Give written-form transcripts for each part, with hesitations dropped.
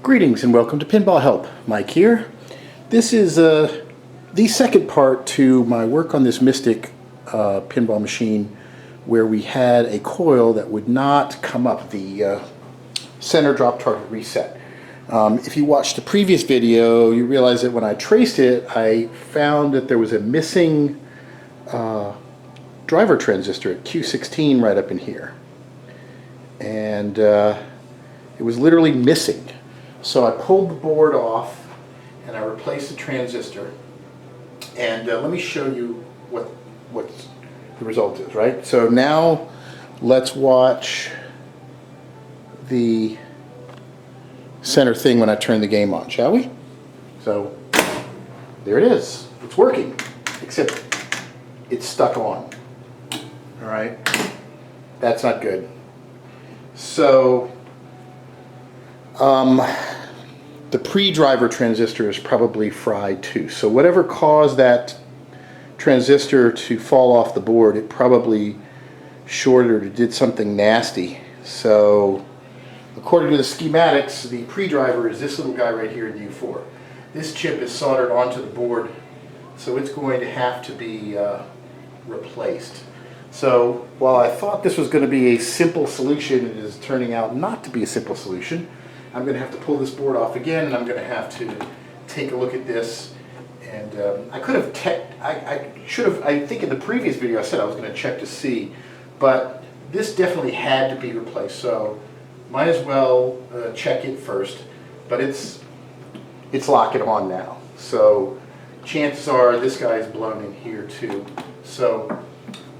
Greetings and welcome to Pinball Help. Mike here. This is the second part to my work on this Mystic pinball machine, where we had a coil that would not come up, the center drop target reset. If you watched the previous video, you realize that when I traced it, I found that there was a missing driver transistor at Q16 right up in here. And it was literally missing. So I pulled the board off and I replaced the transistor, and let me show you what the result is, right? So now let's watch the center thing when I turn the game on, shall we? So there it is. It's working, except it's stuck on. All right, that's not good. So the pre-driver transistor is probably fried too. So whatever caused that transistor to fall off the board, it probably shorted or did something nasty. So according to the schematics, the pre-driver is this little guy right here in U4. This chip is soldered onto the board, so it's going to have to be replaced. So while I thought this was going to be a simple solution, it is turning out not to be a simple solution. I'm going to have to pull this board off again, and I'm going to have to take a look at this. And I could have I should have, I think in the previous video I said I was going to check to see, but this definitely had to be replaced, so might as well check it first. But it's locking on now, so chances are this guy's blown in here too. So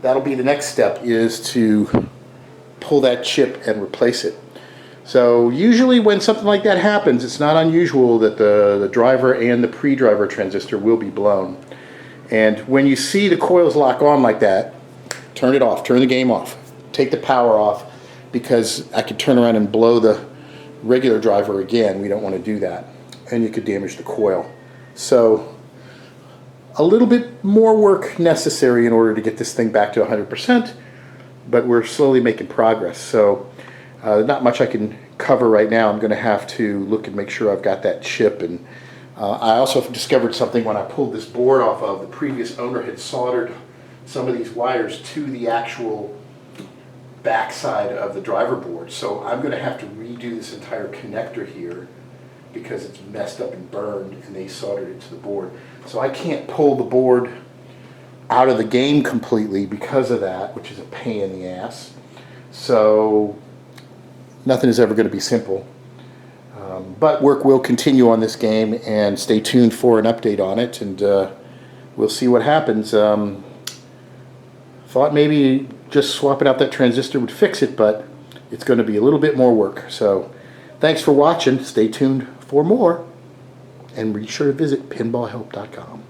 that'll be the next step, is to pull that chip and replace it. So usually when something like that happens, it's not unusual that the driver and the pre-driver transistor will be blown. And when you see the coils lock on like that, turn it off, turn the game off, take the power off, because I could turn around and blow the regular driver again. We don't want to do that, and you could damage the coil. So a little bit more work necessary in order to get this thing back to 100%, but we're slowly making progress. So not much I can cover right now. I'm going to have to look and make sure I've got that chip. And I also discovered something when I pulled this board off of. The previous owner had soldered some of these wires to the actual backside of the driver board. So I'm going to have to redo this entire connector here because it's messed up and burned, and they soldered it to the board. So I can't pull the board out of the game completely because of that, which is a pain in the ass. So nothing is ever going to be simple, but work will continue on this game, and stay tuned for an update on it, and we'll see what happens. Thought maybe just swapping out that transistor would fix it, but it's going to be a little bit more work. So thanks for watching. Stay tuned for more, and be sure to visit pinballhelp.com.